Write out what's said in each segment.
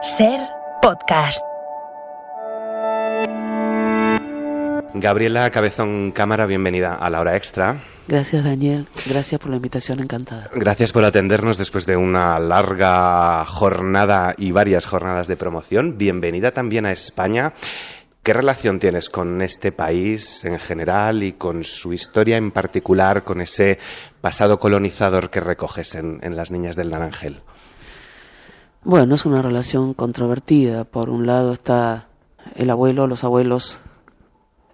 Ser Podcast. Gabriela Cabezón Cámara, bienvenida a La Hora Extra. Gracias, Daniel. Gracias por la invitación, encantada. Gracias por atendernos después de una larga jornada y varias jornadas de promoción. Bienvenida también a España. ¿Qué relación tienes con este país en general y con su historia en particular, con ese pasado colonizador que recoges en Las Niñas del Naranjel? Bueno, es una relación controvertida. Por un lado está el abuelo, los abuelos,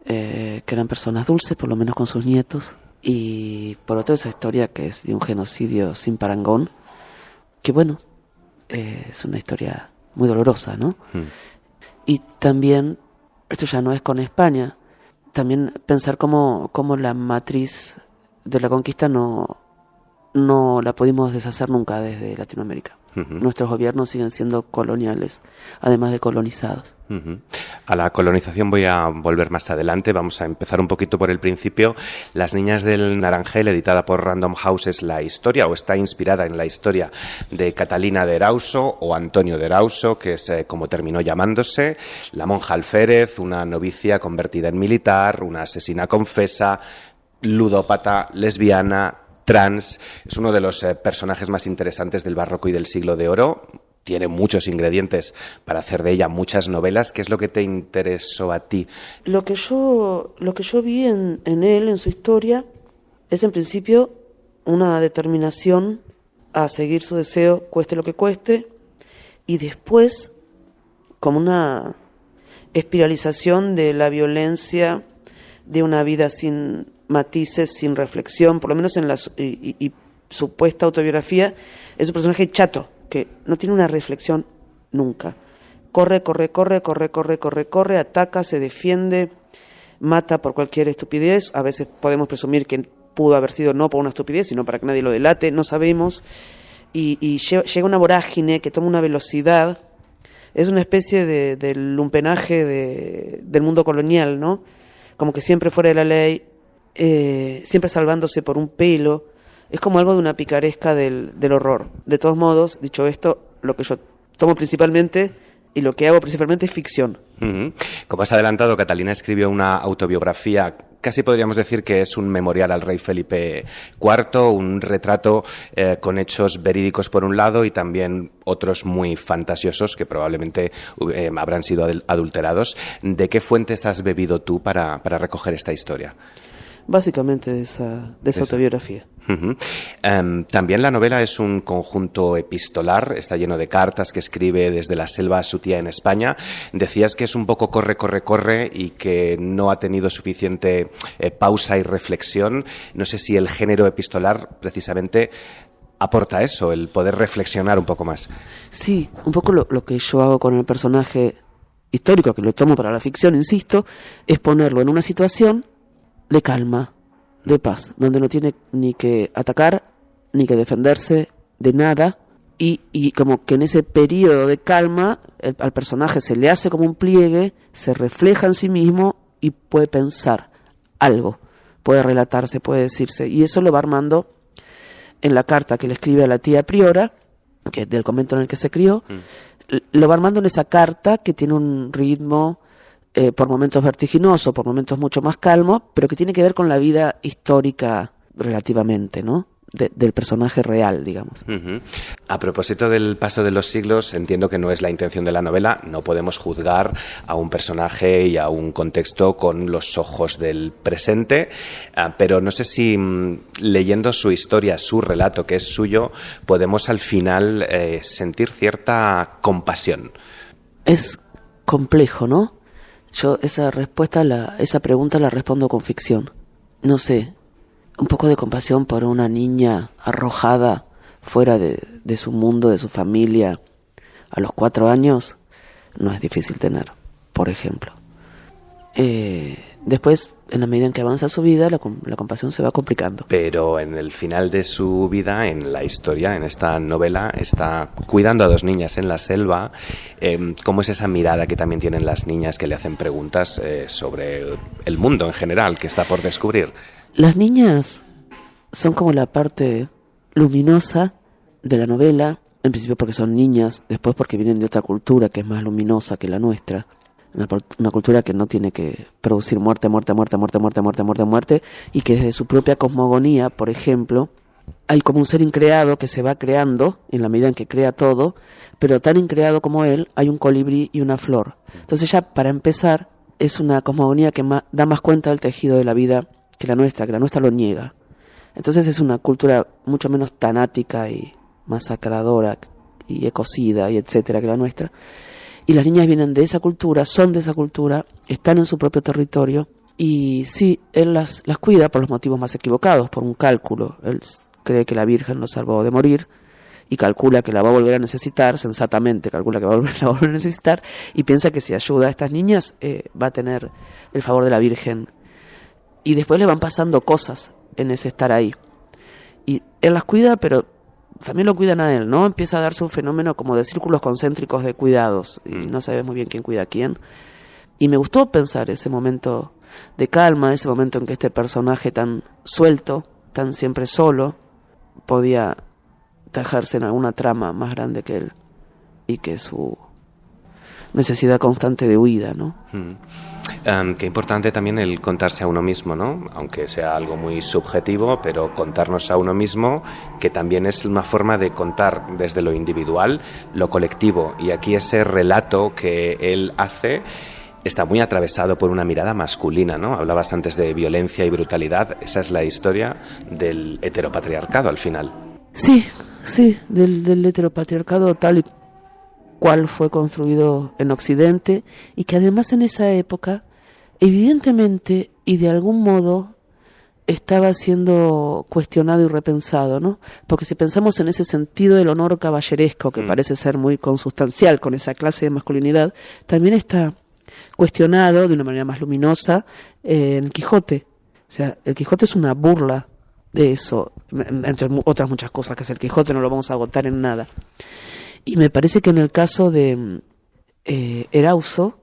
que eran personas dulces, por lo menos con sus nietos. Y por otro esa historia que es de un genocidio sin parangón, que bueno, es una historia muy dolorosa, ¿no? Y también, esto ya no es con España, también pensar cómo la matriz de la conquista no la pudimos deshacer nunca desde Latinoamérica. Nuestros gobiernos siguen siendo coloniales, además de colonizados. A la colonización voy a volver más adelante. Vamos a empezar un poquito por el principio. Las Niñas del Naranjel, editada por Random House, es la historia, o está inspirada en la historia de Catalina de Erauso, o Antonio de Erauso, que es como terminó llamándose, la monja alférez, una novicia convertida en militar, una asesina confesa, ludópata, lesbiana, trans. Es uno de los personajes más interesantes del barroco y del siglo de oro. Tiene muchos ingredientes para hacer de ella muchas novelas. ¿Qué es lo que te interesó a ti? Lo que yo vi en él, en su historia, es en principio una determinación a seguir su deseo, cueste lo que cueste, y después como una espiralización de la violencia, de una vida sin matices, sin reflexión, por lo menos en la supuesta autobiografía. Es un personaje chato, que no tiene una reflexión nunca. Corre, ataca, se defiende, mata por cualquier estupidez. A veces podemos presumir que pudo haber sido no por una estupidez, sino para que nadie lo delate, no sabemos. Y llega una vorágine que toma una velocidad. Es una especie de lumpenaje del mundo colonial, ¿no? Como que siempre fuera de la ley, siempre salvándose por un pelo. Es como algo de una picaresca del horror. De todos modos, dicho esto, lo que yo tomo principalmente y lo que hago principalmente es ficción. Como has adelantado, Catalina escribió una autobiografía, casi podríamos decir que es un memorial al rey Felipe IV, un retrato con hechos verídicos por un lado y también otros muy fantasiosos que probablemente habrán sido adulterados. ¿De qué fuentes has bebido tú para recoger esta historia? Básicamente de esa autobiografía. También la novela es un conjunto epistolar, está lleno de cartas que escribe desde la selva a su tía en España. Decías que es un poco corre y que no ha tenido suficiente pausa y reflexión. No sé si el género epistolar precisamente aporta eso, el poder reflexionar un poco más. Sí, un poco lo que yo hago con el personaje histórico, que lo tomo para la ficción, insisto, es ponerlo en una situación de calma, de paz, donde no tiene ni que atacar, ni que defenderse de nada, y como que en ese periodo de calma al personaje se le hace como un pliegue, se refleja en sí mismo y puede pensar algo, puede relatarse, puede decirse, y eso lo va armando en la carta que le escribe a la tía priora, que es del convento en el que se crió, lo va armando en esa carta que tiene un ritmo por momentos vertiginoso, por momentos mucho más calmo, pero que tiene que ver con la vida histórica relativamente, ¿no? Del personaje real, digamos. A propósito del paso de los siglos, entiendo que no es la intención de la novela, no podemos juzgar a un personaje y a un contexto con los ojos del presente, pero no sé si leyendo su historia, su relato, que es suyo, podemos al final sentir cierta compasión. Es complejo, ¿no? Yo esa pregunta la respondo con ficción. No sé, un poco de compasión por una niña arrojada fuera de su mundo, de su familia, a los 4 años, no es difícil tener, por ejemplo. Después, en la medida en que avanza su vida, la compasión se va complicando. Pero en el final de su vida, en la historia, en esta novela, está cuidando a 2 niñas en la selva. ¿Cómo es esa mirada que también tienen las niñas que le hacen preguntas sobre el mundo en general que está por descubrir? Las niñas son como la parte luminosa de la novela, En principio porque son niñas, después porque vienen de otra cultura que es más luminosa que la nuestra. Una cultura que no tiene que producir muerte, y que desde su propia cosmogonía, por ejemplo, hay como un ser increado que se va creando en la medida en que crea todo, pero tan increado como él, hay un colibrí y una flor. Entonces ya para empezar es una cosmogonía que da más cuenta del tejido de la vida que la nuestra lo niega. Entonces es una cultura mucho menos tanática y masacradora y ecocida y etcétera que la nuestra. Y las niñas vienen de esa cultura, son de esa cultura, están en su propio territorio y sí, él las cuida por los motivos más equivocados, por un cálculo. Él cree que la Virgen lo salvó de morir y calcula que la va a volver a necesitar, sensatamente calcula que la va a volver a necesitar y piensa que si ayuda a estas niñas va a tener el favor de la Virgen. Y después le van pasando cosas en ese estar ahí. Y él las cuida, pero también lo cuidan a él, ¿no? Empieza a darse un fenómeno como de círculos concéntricos de cuidados y no sabes muy bien quién cuida a quién. Y me gustó pensar ese momento de calma, ese momento en que este personaje tan suelto, tan siempre solo, podía tajarse en alguna trama más grande que él y que su necesidad constante de huida, ¿no? Qué importante también el contarse a uno mismo, ¿no? Aunque sea algo muy subjetivo, pero contarnos a uno mismo, que también es una forma de contar desde lo individual, lo colectivo. Y aquí ese relato que él hace está muy atravesado por una mirada masculina, ¿no? Hablabas antes de violencia y brutalidad. Esa es la historia del heteropatriarcado al final. Sí, del heteropatriarcado tal y cual fue construido en Occidente y que además en esa época evidentemente y de algún modo estaba siendo cuestionado y repensado, ¿no? Porque si pensamos en ese sentido del honor caballeresco que parece ser muy consustancial con esa clase de masculinidad, también está cuestionado de una manera más luminosa en el Quijote. O sea, el Quijote es una burla de eso, entre otras muchas cosas que es el Quijote, no lo vamos a agotar en nada. Y me parece que en el caso de Erauso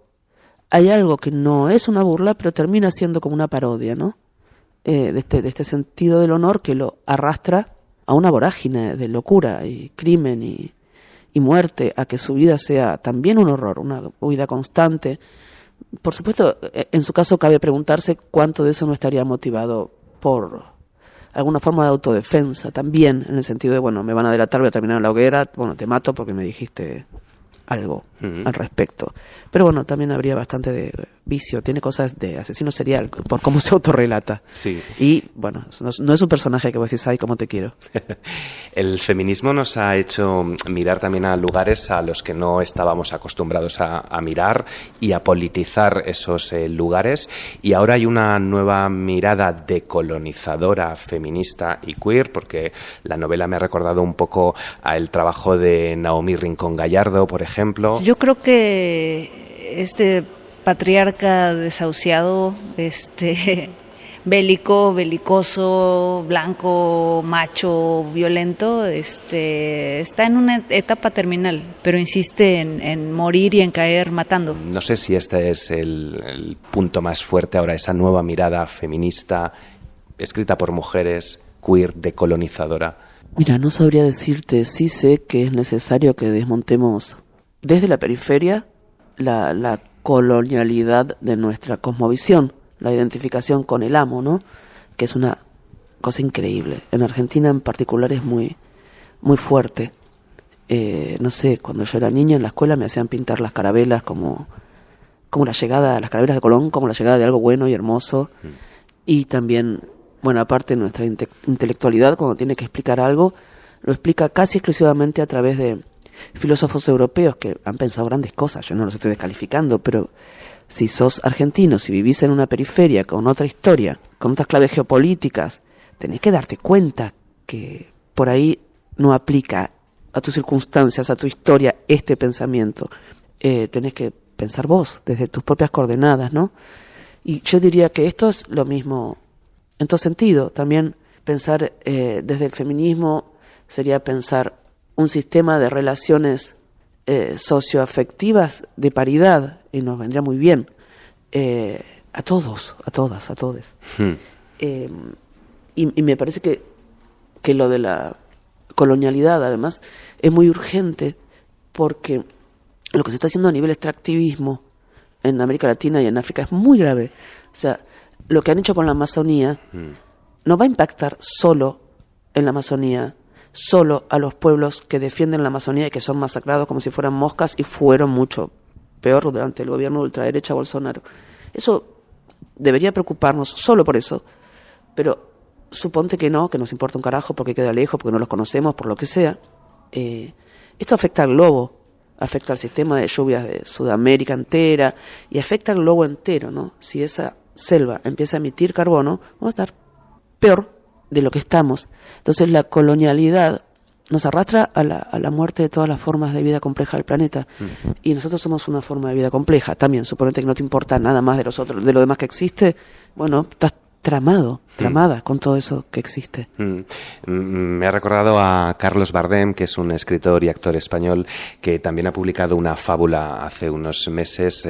hay algo que no es una burla, pero termina siendo como una parodia, ¿no? De este sentido del honor que lo arrastra a una vorágine de locura y crimen y muerte, a que su vida sea también un horror, una huida constante. Por supuesto, en su caso cabe preguntarse cuánto de eso no estaría motivado por alguna forma de autodefensa también, en el sentido de, bueno, me van a delatar, voy a terminar en la hoguera, bueno, te mato porque me dijiste algo al respecto. Pero bueno, también habría bastante de vicio, tiene cosas de asesino serial, por cómo se autorrelata. Sí. Y bueno, no es un personaje que vos decís, ay, cómo te quiero. El feminismo nos ha hecho mirar también a lugares a los que no estábamos acostumbrados a mirar y a politizar esos lugares, y ahora hay una nueva mirada decolonizadora, feminista y queer, porque la novela me ha recordado un poco al trabajo de Naomi Rincón Gallardo, por ejemplo. Yo creo que este patriarca desahuciado, belicoso, blanco, macho, violento, está en una etapa terminal, pero insiste en morir y en caer matando. No sé si este es el punto más fuerte ahora, esa nueva mirada feminista, escrita por mujeres, queer, decolonizadora. Mira, no sabría decirte, sí sé que es necesario que desmontemos desde la periferia la colonialidad de nuestra cosmovisión, la identificación con el amo, ¿no? Que es una cosa increíble. En Argentina en particular es muy, muy fuerte. No sé, cuando yo era niña en la escuela me hacían pintar las carabelas como la llegada, las carabelas de Colón, como la llegada de algo bueno y hermoso. Y también, bueno, aparte nuestra intelectualidad, cuando tiene que explicar algo, lo explica casi exclusivamente a través de filósofos europeos que han pensado grandes cosas. Yo no los estoy descalificando, pero si sos argentino, si vivís en una periferia con otra historia, con otras claves geopolíticas, tenés que darte cuenta que por ahí no aplica a tus circunstancias, a tu historia, este pensamiento. Tenés que pensar vos, desde tus propias coordenadas, ¿no? Y yo diría que esto es lo mismo en todo sentido. También pensar desde el feminismo sería pensar un sistema de relaciones socioafectivas de paridad, y nos vendría muy bien a todos, a todas, a todes. Y me parece que lo de la colonialidad, además, es muy urgente porque lo que se está haciendo a nivel extractivismo en América Latina y en África es muy grave. O sea, lo que han hecho con la Amazonía no va a impactar solo en la Amazonía, solo a los pueblos que defienden la Amazonía y que son masacrados como si fueran moscas, y fueron mucho peor durante el gobierno de ultraderecha Bolsonaro. Eso debería preocuparnos solo por eso, pero suponte que no, que nos importa un carajo porque queda lejos, porque no los conocemos, por lo que sea. Esto afecta al globo, afecta al sistema de lluvias de Sudamérica entera y afecta al globo entero, ¿no? Si esa selva empieza a emitir carbono, vamos a estar peor de lo que estamos. Entonces la colonialidad nos arrastra a la muerte de todas las formas de vida compleja del planeta. Y nosotros somos una forma de vida compleja también. Suponete que no te importa nada más de los otros, de lo demás que existe. Bueno, estás tramada con todo eso que existe. Me ha recordado a Carlos Bardem, que es un escritor y actor español que también ha publicado una fábula hace unos meses,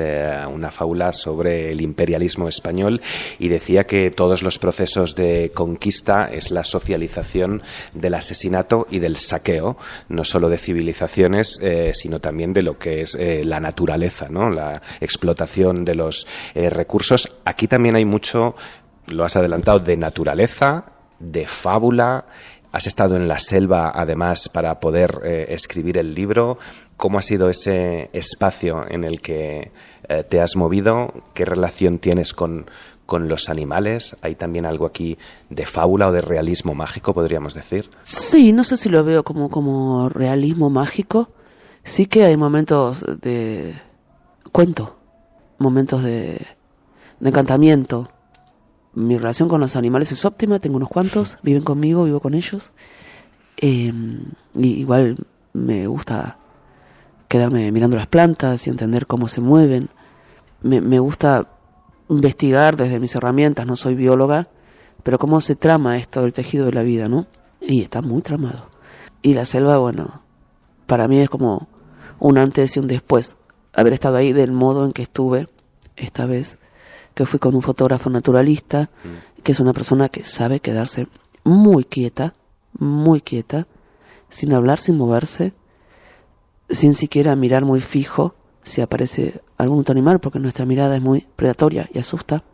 una fábula sobre el imperialismo español, y decía que todos los procesos de conquista es la socialización del asesinato y del saqueo, no solo de civilizaciones, sino también de lo que es la naturaleza, ¿no? La explotación de los recursos. Aquí también hay mucho, lo has adelantado, de naturaleza, de fábula. Has estado en la selva, además, para poder escribir el libro. ¿Cómo ha sido ese espacio en el que te has movido? ¿Qué relación tienes con los animales? ¿Hay también algo aquí de fábula o de realismo mágico, podríamos decir? Sí, no sé si lo veo como realismo mágico. Sí que hay momentos de cuento, momentos de encantamiento. Mi relación con los animales es óptima, tengo unos cuantos, viven conmigo, vivo con ellos. Y igual me gusta quedarme mirando las plantas y entender cómo se mueven. Me gusta investigar desde mis herramientas, no soy bióloga, pero cómo se trama esto del tejido de la vida, ¿no? Y está muy tramado. Y la selva, bueno, para mí es como un antes y un después. Haber estado ahí del modo en que estuve esta vez, que fui con un fotógrafo naturalista, que es una persona que sabe quedarse muy quieta, sin hablar, sin moverse, sin siquiera mirar muy fijo si aparece algún otro animal, porque nuestra mirada es muy predatoria y asusta.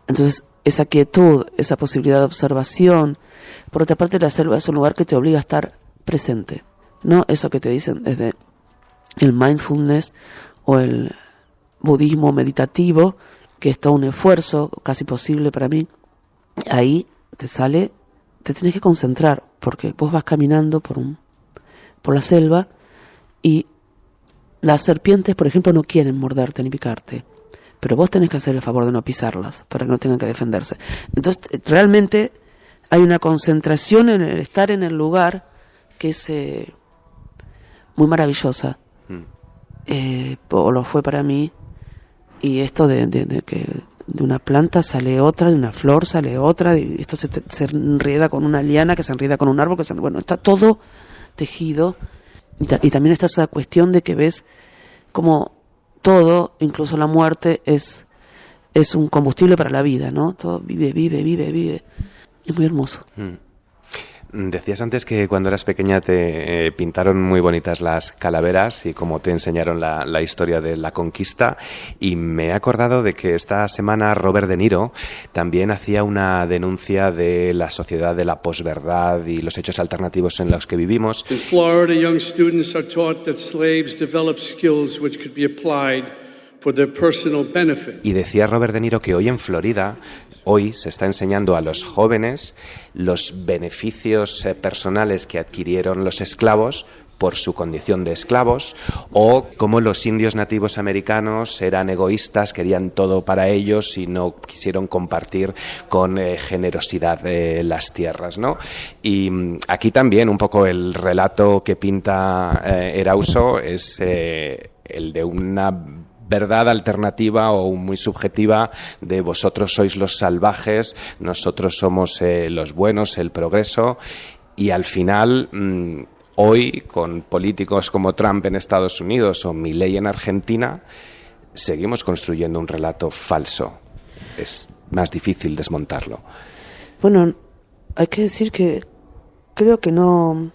Entonces, esa quietud, esa posibilidad de observación. Por otra parte, la selva es un lugar que te obliga a estar presente, no eso que te dicen desde el mindfulness o el budismo meditativo, que es todo un esfuerzo casi posible para mí. Ahí te tienes que concentrar, porque vos vas caminando por la selva y las serpientes, por ejemplo, no quieren morderte ni picarte, pero vos tenés que hacer el favor de no pisarlas para que no tengan que defenderse. Entonces, realmente hay una concentración en el estar en el lugar que es muy maravillosa. O lo fue para mí. Y esto de que de una planta sale otra, de una flor sale otra, y esto se enreda con una liana, que se enreda con un árbol, bueno, está todo tejido. Y también está esa cuestión de que ves como todo, incluso la muerte, es un combustible para la vida, ¿no? Todo vive. Es muy hermoso. Decías antes que cuando eras pequeña te pintaron muy bonitas las calaveras y cómo te enseñaron la historia de la conquista, y me he acordado de que esta semana Robert De Niro también hacía una denuncia de la sociedad de la posverdad y los hechos alternativos en los que vivimos. In Florida, young students are taught that slaves develop skills which could be applied for their personal benefit. Y decía Robert De Niro que hoy en Florida, hoy se está enseñando a los jóvenes los beneficios personales que adquirieron los esclavos por su condición de esclavos, o cómo los indios nativos americanos eran egoístas, querían todo para ellos y no quisieron compartir con generosidad las tierras, ¿no? Y aquí también un poco el relato que pinta Erauso es el de una verdad alternativa o muy subjetiva de vosotros sois los salvajes, nosotros somos los buenos, el progreso, y al final hoy con políticos como Trump en Estados Unidos o Milei en Argentina seguimos construyendo un relato falso. Es más difícil desmontarlo. Bueno, hay que decir que creo que no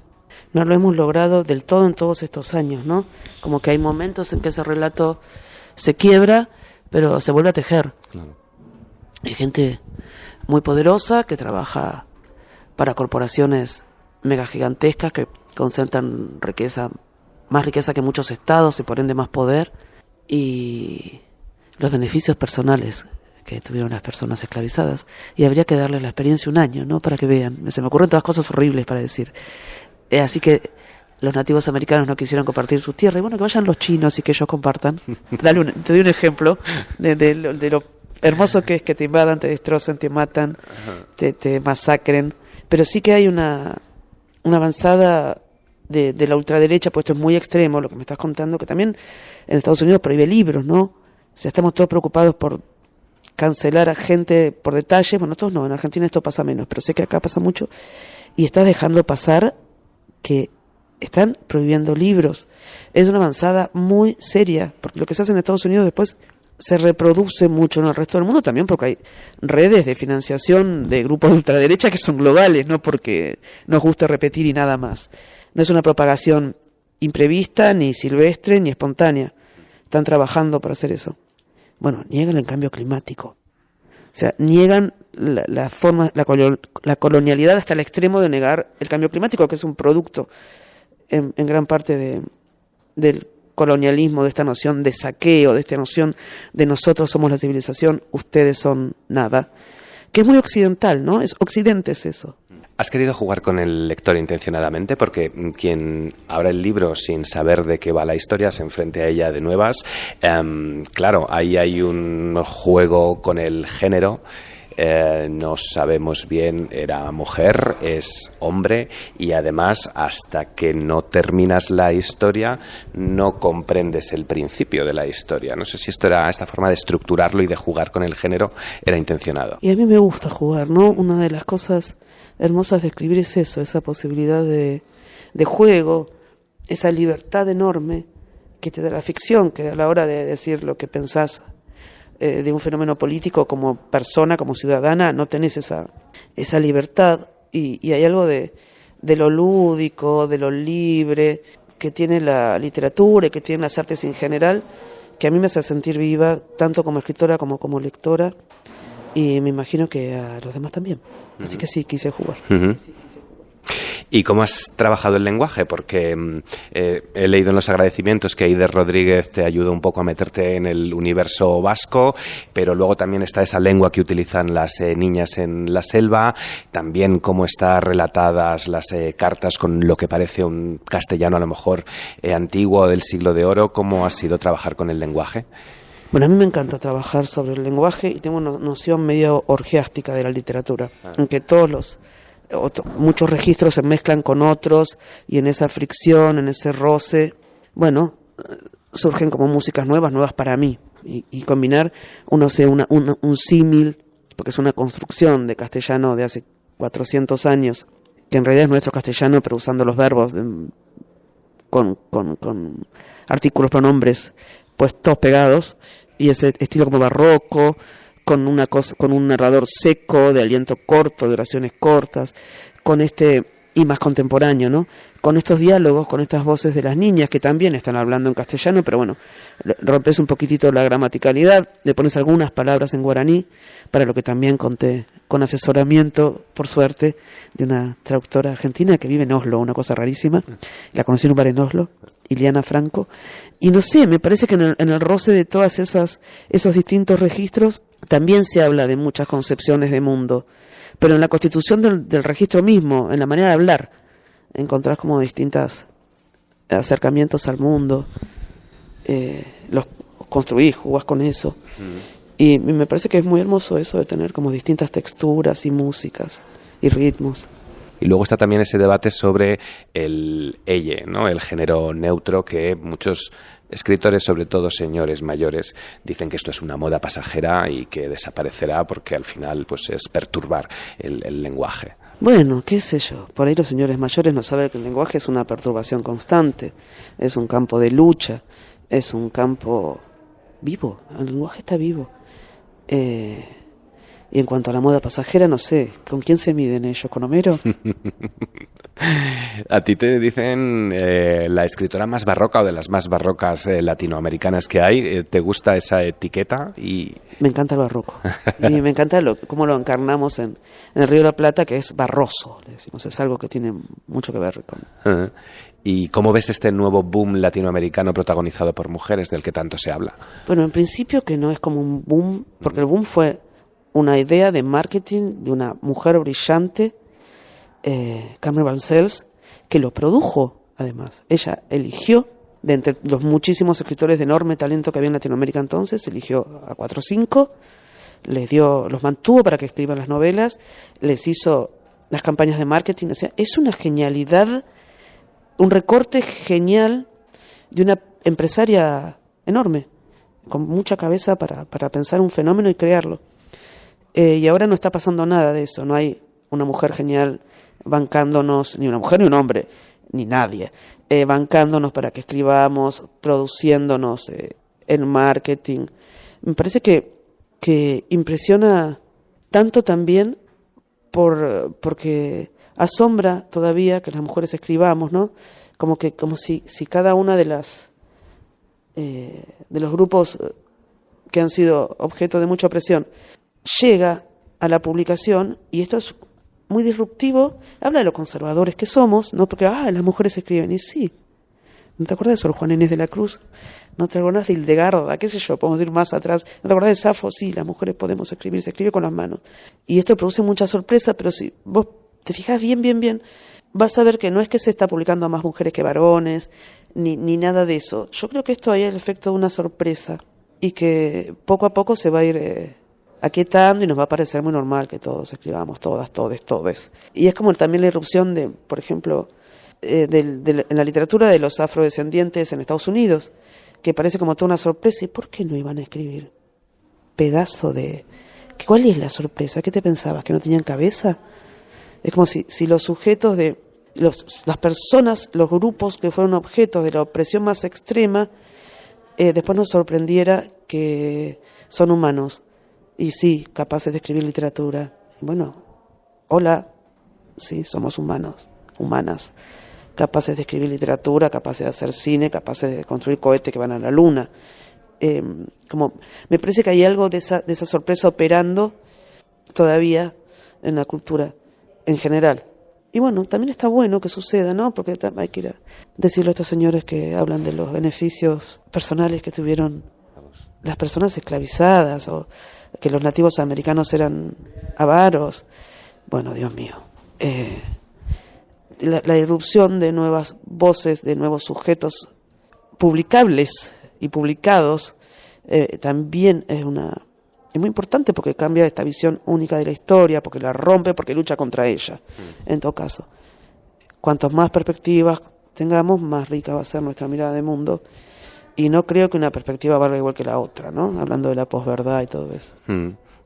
lo hemos logrado del todo en todos estos años, ¿no? Como que hay momentos en que ese relato se quiebra, pero se vuelve a tejer. Claro. Hay gente muy poderosa que trabaja para corporaciones mega gigantescas que concentran riqueza, más riqueza que muchos estados y por ende más poder, y los beneficios personales que tuvieron las personas esclavizadas, y habría que darles la experiencia un año, ¿no? Para que vean. Se me ocurren todas cosas horribles para decir. Así que los nativos americanos no quisieron compartir sus tierras, y bueno, que vayan los chinos y que ellos compartan. Te doy un ejemplo de lo hermoso que es que te invadan, te destrocen, te matan, te masacren, pero sí que hay una avanzada de la ultraderecha, pues esto es muy extremo lo que me estás contando, que también en Estados Unidos prohíbe libros, ¿no? O sea, estamos todos preocupados por cancelar a gente por detalle. Bueno, todos no, en Argentina esto pasa menos, pero sé que acá pasa mucho, y estás dejando pasar que están prohibiendo libros. Es una avanzada muy seria, porque lo que se hace en Estados Unidos después se reproduce mucho en el resto del mundo también, porque hay redes de financiación de grupos de ultraderecha que son globales, no porque nos guste repetir y nada más. No es una propagación imprevista, ni silvestre, ni espontánea. Están trabajando para hacer eso. Bueno, niegan el cambio climático. O sea, niegan la colonialidad hasta el extremo de negar el cambio climático, que es un producto en gran parte del colonialismo, de esta noción de saqueo, de esta noción de nosotros somos la civilización, ustedes son nada, que es muy occidental, ¿no? Occidente es eso. ¿Has querido jugar con el lector intencionadamente? Porque quien abra el libro sin saber de qué va la historia se enfrente a ella de nuevas. Claro, ahí hay un juego con el género. No sabemos bien, era mujer, es hombre, y además hasta que no terminas la historia no comprendes el principio de la historia. No sé si esta forma de estructurarlo y de jugar con el género era intencionado. Y a mí me gusta jugar, ¿no? Una de las cosas hermosas de escribir es eso, esa posibilidad de juego, esa libertad enorme que te da la ficción, que a la hora de decir lo que pensás de un fenómeno político como persona, como ciudadana, no tenés esa libertad, y hay algo de lo lúdico, de lo libre que tiene la literatura y que tienen las artes en general, que a mí me hace sentir viva, tanto como escritora como lectora, y me imagino que a los demás también. Así que sí, quise jugar. Uh-huh. ¿Y cómo has trabajado el lenguaje? Porque he leído en los agradecimientos que Eider Rodríguez te ayuda un poco a meterte en el universo vasco, pero luego también está esa lengua que utilizan las niñas en la selva, también cómo están relatadas las cartas con lo que parece un castellano a lo mejor antiguo del siglo de oro. ¿Cómo ha sido trabajar con el lenguaje? Bueno, a mí me encanta trabajar sobre el lenguaje y tengo una noción medio orgiástica de la literatura, en que muchos registros se mezclan con otros, y en esa fricción, en ese roce, bueno, surgen como músicas nuevas para mí, y combinar un símil, porque es una construcción de castellano de hace 400 años, que en realidad es nuestro castellano, pero usando los verbos con artículos, pronombres puestos pegados, y ese estilo como barroco, con un narrador seco, de aliento corto, de oraciones cortas, y más contemporáneo, ¿no? Con estos diálogos, con estas voces de las niñas que también están hablando en castellano, pero bueno, rompes un poquitito la gramaticalidad, le pones algunas palabras en guaraní, para lo que también conté con asesoramiento, por suerte, de una traductora argentina que vive en Oslo, una cosa rarísima. La conocí en un bar en Oslo, Iliana Franco, y no sé, me parece que en el roce de todas esos distintos registros también se habla de muchas concepciones de mundo, pero en la constitución del registro mismo, en la manera de hablar, encontrás como distintos acercamientos al mundo, los construís, jugás con eso, y me parece que es muy hermoso eso de tener como distintas texturas y músicas y ritmos. Y luego está también ese debate sobre el elle, ¿no? El género neutro, que muchos escritores, sobre todo señores mayores, dicen que esto es una moda pasajera y que desaparecerá porque al final pues es perturbar el lenguaje. Bueno, qué sé yo, por ahí los señores mayores no saben que el lenguaje es una perturbación constante, es un campo de lucha, es un campo vivo, el lenguaje está vivo. Y Y en cuanto a la moda pasajera, no sé, ¿con quién se miden ellos? ¿Con Homero? A ti te dicen la escritora más barroca o de las más barrocas latinoamericanas que hay. ¿Te gusta esa etiqueta? Me encanta el barroco. Y me encanta cómo lo encarnamos en el Río de la Plata, que es barroso, le decimos. Es algo que tiene mucho que ver con... ¿Y cómo ves este nuevo boom latinoamericano protagonizado por mujeres del que tanto se habla? Bueno, en principio que no es como un boom, porque el boom fue una idea de marketing de una mujer brillante, Carmen Balcells, que lo produjo, además. Ella eligió, de entre los muchísimos escritores de enorme talento que había en Latinoamérica entonces, eligió a 4 o 5, los mantuvo para que escriban las novelas, les hizo las campañas de marketing. O sea, es una genialidad, un recorte genial de una empresaria enorme, con mucha cabeza para pensar un fenómeno y crearlo. Y ahora no está pasando nada de eso, no hay una mujer genial bancándonos, ni una mujer ni un hombre, ni nadie, bancándonos para que escribamos, produciéndonos el marketing. Me parece que impresiona tanto también porque asombra todavía que las mujeres escribamos, ¿no? Como si cada una de los grupos que han sido objeto de mucha opresión llega a la publicación, y esto es muy disruptivo. Habla de lo conservadores que somos, ¿no? Porque las mujeres escriben, y sí. ¿No te acuerdas de Sor Juana Inés de la Cruz? ¿No te acuerdas de Hildegarda? ¿Qué sé yo? Podemos ir más atrás. ¿No te acuerdas de Safo? Sí, las mujeres podemos escribir, se escribe con las manos. Y esto produce mucha sorpresa, pero si vos te fijas bien, vas a ver que no es que se está publicando a más mujeres que varones, ni nada de eso. Yo creo que esto hay el efecto de una sorpresa, y que poco a poco se va a ir aquietando, y nos va a parecer muy normal que todos escribamos, todas, todes. Y es como también la irrupción de, por ejemplo, en la literatura de los afrodescendientes en Estados Unidos, que parece como toda una sorpresa. ¿Y por qué no iban a escribir? Pedazo de... ¿Cuál es la sorpresa? ¿Qué te pensabas? ¿Que no tenían cabeza? Es como si los sujetos de... las personas, los grupos que fueron objetos de la opresión más extrema, después nos sorprendiera que son humanos. Y sí, capaces de escribir literatura. Y bueno, hola, sí, somos humanos, humanas, capaces de escribir literatura, capaces de hacer cine, capaces de construir cohetes que van a la luna. Como me parece que hay algo de esa sorpresa operando todavía en la cultura en general. Y bueno, también está bueno que suceda, ¿no? Porque hay que ir a decirle a estos señores que hablan de los beneficios personales que tuvieron las personas esclavizadas, o que los nativos americanos eran avaros. Bueno, Dios mío. La irrupción de nuevas voces, de nuevos sujetos publicables y publicados, también es muy importante, porque cambia esta visión única de la historia, porque la rompe, porque lucha contra ella. En todo caso, cuantas más perspectivas tengamos, más rica va a ser nuestra mirada de mundo. Y no creo que una perspectiva valga igual que la otra, ¿no? Hablando de la posverdad y todo eso.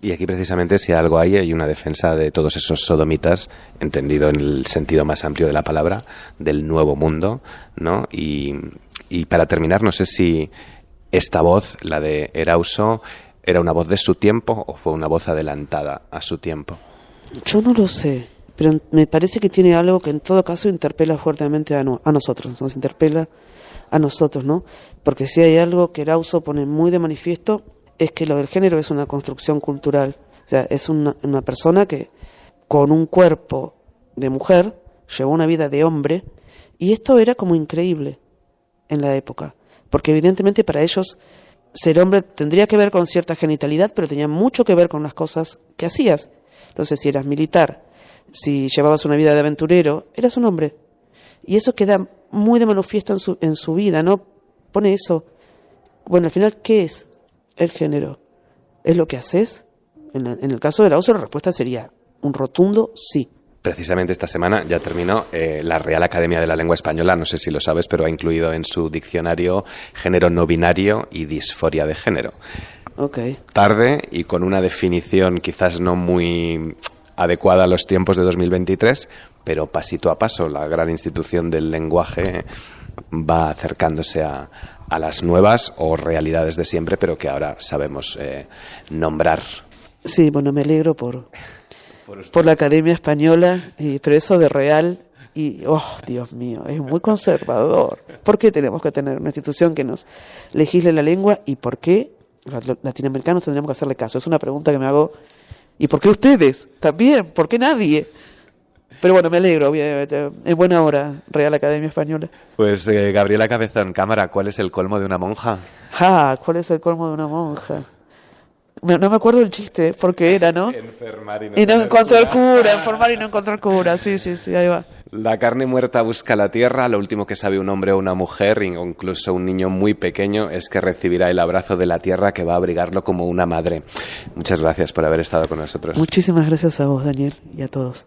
Y aquí precisamente, si algo hay una defensa de todos esos sodomitas, entendido en el sentido más amplio de la palabra, del nuevo mundo, ¿no? Y para terminar, no sé si esta voz, la de Erauso, ¿era una voz de su tiempo o fue una voz adelantada a su tiempo? Yo no lo sé, pero me parece que tiene algo que en todo caso interpela fuertemente a nosotros, nos interpela a nosotros, ¿no? Porque si hay algo que Erauso pone muy de manifiesto, es que lo del género es una construcción cultural. O sea, es una persona que con un cuerpo de mujer llevó una vida de hombre, y esto era como increíble en la época, porque evidentemente para ellos ser hombre tendría que ver con cierta genitalidad, pero tenía mucho que ver con las cosas que hacías. Entonces, si eras militar, si llevabas una vida de aventurero, eras un hombre. Y eso queda muy de manifiesto en su vida, ¿no? Pone eso. Bueno, al final, ¿qué es el género? ¿Es lo que haces? En el caso de Erauso, la respuesta sería un rotundo sí. Precisamente esta semana ya terminó la Real Academia de la Lengua Española, no sé si lo sabes, pero ha incluido en su diccionario género no binario y disforia de género. Okay. Tarde y con una definición quizás no muy adecuada a los tiempos de 2023, pero pasito a paso la gran institución del lenguaje va acercándose a las nuevas o realidades de siempre, pero que ahora sabemos nombrar. Sí, bueno, me alegro por la Academia Española, pero eso de Real, y, oh, Dios mío, es muy conservador. ¿Por qué tenemos que tener una institución que nos legisle la lengua y por qué los latinoamericanos tendríamos que hacerle caso? Es una pregunta que me hago. ¿Y por qué ustedes? También, ¿por qué nadie? Pero bueno, me alegro, en buena hora, Real Academia Española. Pues Gabriela Cabezón, cámara, ¿cuál es el colmo de una monja? ¿Cuál es el colmo de una monja? No me acuerdo el chiste, porque era, ¿no? Enfermar y no encontrar cura, enfermar y no encontrar cura, sí, ahí va. La carne muerta busca la tierra, lo último que sabe un hombre o una mujer, o incluso un niño muy pequeño, es que recibirá el abrazo de la tierra que va a abrigarlo como una madre. Muchas gracias por haber estado con nosotros. Muchísimas gracias a vos, Daniel, y a todos.